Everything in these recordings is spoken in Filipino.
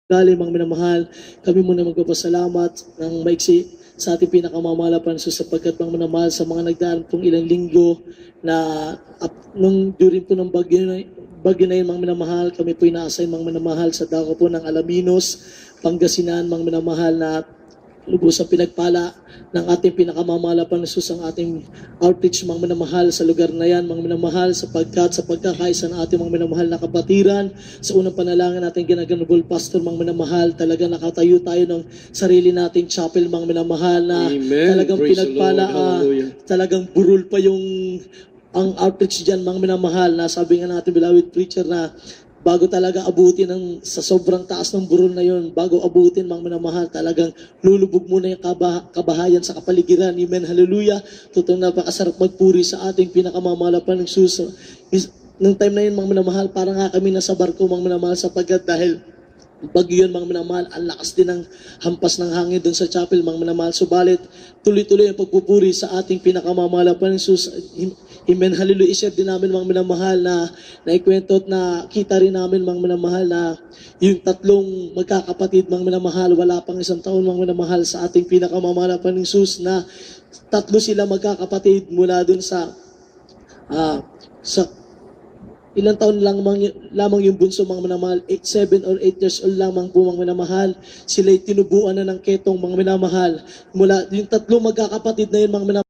Mga minamahal, kami muna magpapasalamat ng maiksi sa ating pinakamamahal na Pansus sapagkat mga minamahal sa mga nagdaan pong ilang linggo na nung during po ng bagyo na yun mga minamahal, kami po inaasay mga minamahal sa dako po ng Alaminos, Pangasinan, mga minamahal na lubusang pinagpala ng ating pinakamamahal na Pansus ang ating outreach mga minamahal sa lugar na yan mga minamahal sapagkat sa pagkakaisa ng ating mga minamahal na kapatiran sa unang panalangin natin ginaganubol pastor mga minamahal talaga nakatayo tayo ng sarili nating chapel mga minamahal na Amen. talagang Praise pinagpala the Lord. Hallelujah. talagang burol pa yung ang outreach dyan mga minamahal na sabi nga natin beloved preacher na bago talaga abutin sa sobrang taas ng burol na yon, bago abutin mga minamahal, talagang lulubog muna yung kabahayan sa kapaligiran. Amen, hallelujah. Totoo napakasarap magpuri sa ating pinakamamahal ng Diyos. Nung time na yun mga minamahal, parang nga kami nasa barko mga minamahal sapagkat dahil bagyo yun mga minamahal, ang lakas din ng hampas ng hangin doon sa chapel mga minamahal. Subalit, tuloy-tuloy ang pagpupuri sa ating pinakamamahal ng Diyos. Amen, hallelujah. I-share din namin mga minamahal na naikwento at nakita rin namin mga minamahal na yung tatlong magkakapatid mga minamahal, wala pang isang taon mga minamahal sa ating pinakamamahal ng Jesus na tatlo sila magkakapatid mula dun sa ilang taon lamang yung bunso mga minamahal, 7 or 8 years old lamang po mga minamahal. Sila'y tinubuan na ng ketong mga minamahal. Mula yung tatlo magkakapatid na yun mga minamahal.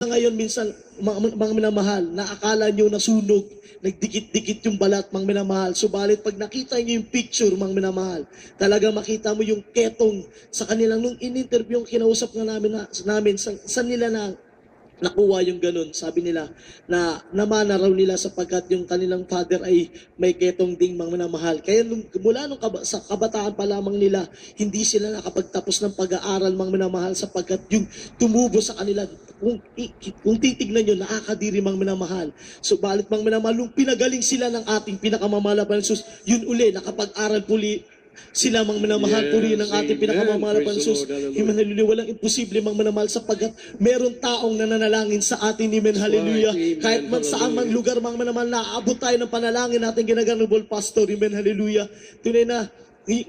Ngayon minsan mga minamahal, naakala nyo nasunog, nagdikit-dikit yung balat mga minamahal. Subalit pag nakita nyo yung picture mga minamahal, talaga makita mo yung ketong sa kanilang nung in-interview yung kinausap nga namin sa nila na nakuha yung ganun. Sabi nila na namana raw nila sapagkat yung kanilang father ay may ketong ding mga minamahal. Kaya mula sa kabataan pa lamang nila, hindi sila nakapagtapos ng pag-aaral mga minamahal sapagkat yung tumubo sa kanila, kung titignan nyo, nakakadiri mga minamahal. Subalit mga minamahal, nung pinagaling sila ng ating pinakamamahal na Jesus, yun uli, nakapag-aral sila mga minamahal, puri ng ating pinakamamahal na Jesus. Amen, hallelujah. Walang imposible mga minamahal sapagkat meron taong nananalangin sa atin. Amen, hallelujah. Kahit man saan man lugar mga minamahal, naaabot tayo ng panalangin natin ginaganubol pastor. Amen, hallelujah. Tunay na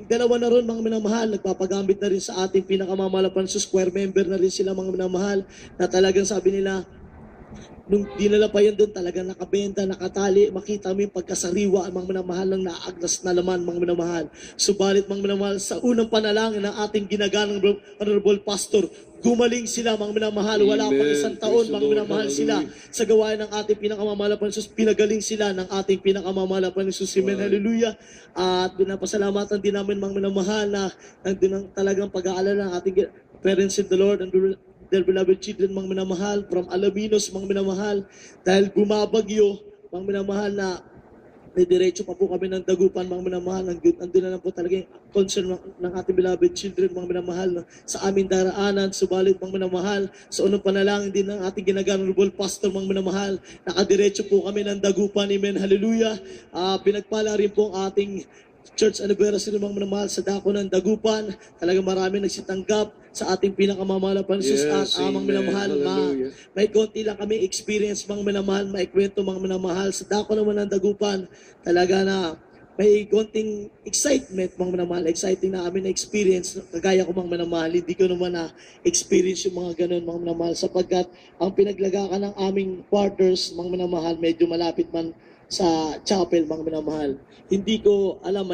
dalawa na ron mga minamahal, nagpapagamit na rin sa ating pinakamamahal na Jesus. Choir member na rin sila mga minamahal na talagang sabi nila, nung dinala pa yun doon, talagang nakabenta, nakatali, makita mo yung pagkasariwa, mga minamahal ng naagnas na laman, mga minamahal. Subalit, mga minamahal, sa unang panalangin ng ating ginaganang honorable pastor, gumaling sila, mga minamahal, wala pang isang taon, mga minamahal sila. Sa gawain ng ating pinakamamahal na Jesus, pinagaling sila ng ating pinakamamahal na Jesus. Amen, hallelujah. At pinapasalamatan din namin, mga minamahal, na nandun ang talagang pag-aalala ng ating parents in the Lord and their beloved children, mga minamahal, from Alaminos, mga minamahal, dahil bumabagyo, mga minamahal, na may diretso pa po kami ng Dagupan, mga minamahal, nandun na lang po talaga yung concern ng ating beloved children, mga minamahal, sa aming daraanan. Subalit, mga minamahal, sa unang panalangin din ng ating ginaganubol pastor, mga minamahal, nakadiretso po kami ng Dagupan. Amen, hallelujah. Pinagpala rin po ang ating church anniversary mga minamahal sa dako ng Dagupan. Talaga marami nagsitanggap sa ating pinakamamahal na Jesus. At mga minamahal, may konti lang kami experience mga minamahal, maikwento mga minamahal sa dako naman ng Dagupan. Talaga na may konting excitement, mga minamahal, exciting na amin na experience, kagaya ko mga minamahal, hindi ko naman na experience yung mga ganun, mga minamahal, sapagkat ang pinaglagakan ng aming quarters, mga minamahal, medyo malapit man sa chapel, mga minamahal. Hindi ko alam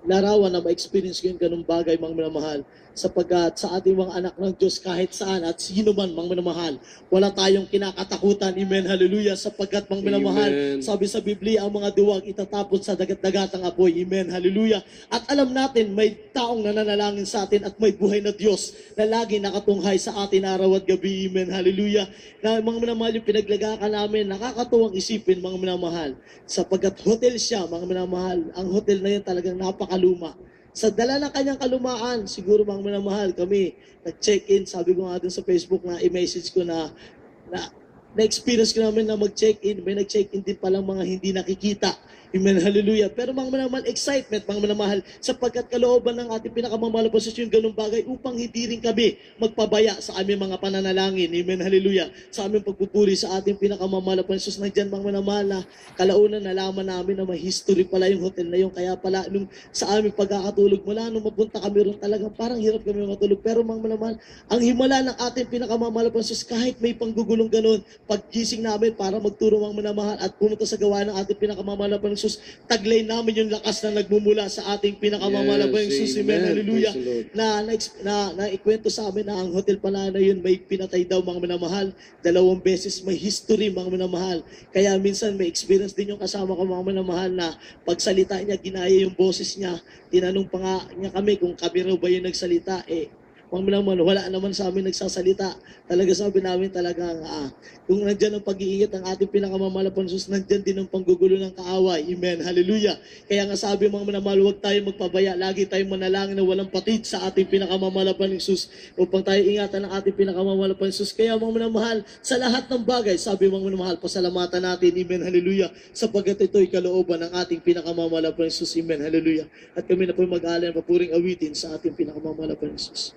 larawan na ma-experience ko yung ganung bagay, mga minamahal, sapagkat sa ating mga anak ng Diyos kahit saan at sino man, mga minamahal, wala tayong kinakatakutan. Amen, hallelujah, sapagkat, mga minamahal, sabi sa Biblia, ang mga duwag itatapon sa dagat-dagatang apoy. Amen, hallelujah. At alam natin, may taong nananalangin sa atin at may buhay na Diyos na lagi nakatunghay sa atin araw at gabi. Amen, hallelujah. Na mga minamahal, yung pinaglagakan namin, nakakatuwang isipin, mga minamahal, sapagkat hotel siya, mga minamahal. Ang hotel na yun talagang napakaluma. Sa dala ng kanyang kalumaan, siguro, mga minamahal, kami nag-check-in. Sabi ko nga dun sa Facebook na i-message ko na-experience ko namin na mag-check-in. May nag-check-in din palang mga hindi nakikita. Amen, hallelujah. Pero mga minamahal, excitement, mga minamahal, sapagkat kalooban ng ating pinakamamahal na posisyon, ganung bagay, upang hindi rin kami magpabaya sa aming mga pananalangin. Amen, hallelujah. Sa aming pagpupuri sa ating pinakamamahal na posisyon, nandyan, mga minamahal, na kalaunan nalaman namin na may history pala yung hotel na yun. Kaya pala, nung sa aming pagkakatulog, mula nung mapunta kami ron, talagang parang hirap kami matulog. Pero mga minamahal, ang himala ng ating pinakamamahal na posisyon, kahit may panggugulong ganun, paggising namin para magturo, mga minamahal, at pumunta sa gawa ng ating pinakamamahal na posisyon, Jesus, taglay namin yung lakas na nagmumula sa ating pinakamamahal na Jesus. Amen, hallelujah. Na ikwento sa amin na ang hotel pala na yun may pinatay daw, mga minamahal. 2 beses, may history, mga minamahal. Kaya minsan may experience din yung kasama ko, mga minamahal, na pagsalita niya, ginaya yung boses niya. Tinanong pa nga niya kami kung kami raw ba yung nagsalita. Mga minamahal, wala naman sa amin nagsasalita. Talaga sabi namin talagang kung nandyan ang pag-iingat ng ating pinakamamahal na Pansus, nandyan din ang panggugulo ng kaaway. Amen, hallelujah. Kaya nga sabi, mga minamahal, huwag tayong magpabaya. Lagi tayong manalangin na walang patid sa ating pinakamamahal na Pansus upang tayo ingatan ng ating pinakamamahal na Pansus. Kaya, mga minamahal, sa lahat ng bagay, sabi, mga minamahal, pasalamatan natin. Amen, hallelujah. Sapagkat ito'y kalooban ng ating pinakamamahal na Pansus. Amen, hallelujah. At kami na po'y mag-aalay ng papuring awitin sa ating pinakamamahal na Pansus.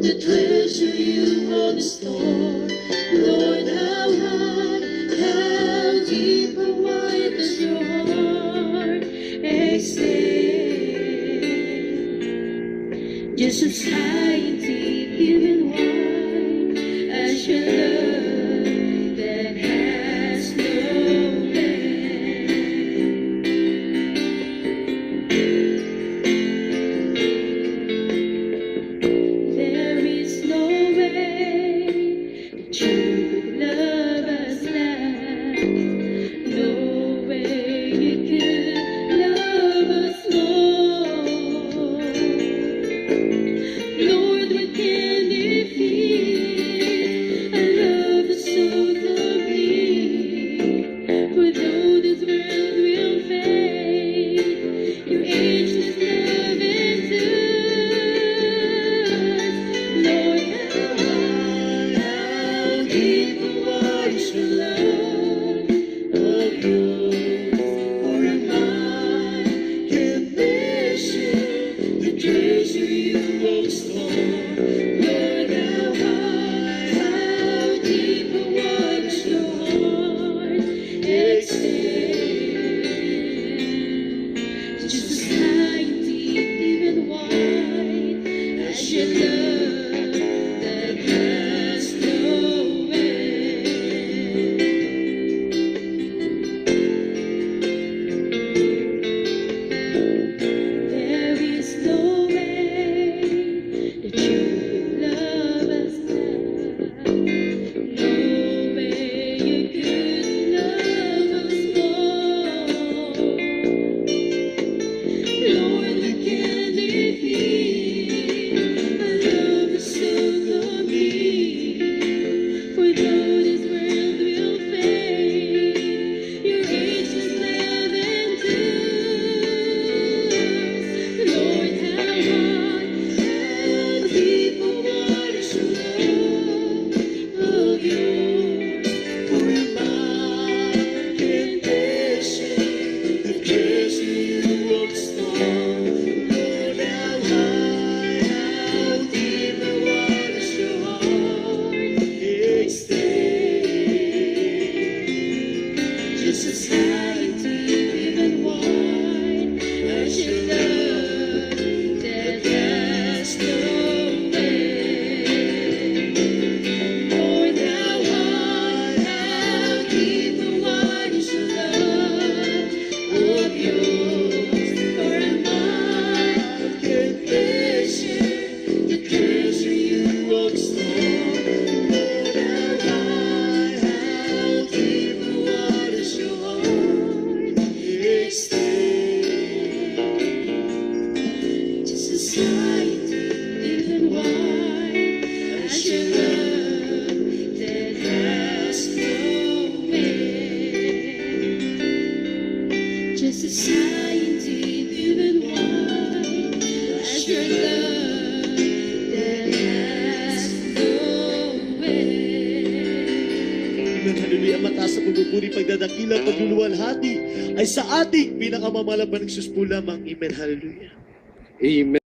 The treasure you hold in store, Lord, how high, how deep, how wide does your heart extend? Just as high and deep, even wide as your love that has no no high and deep, even wide, as your love that has no end. Amen, hallelujah. Mataas sa pagpupuri, pagdadakila, pagluluwalhati ay sa ating pinakamamalaban ng Diyos po lamang. Amen, hallelujah. Amen.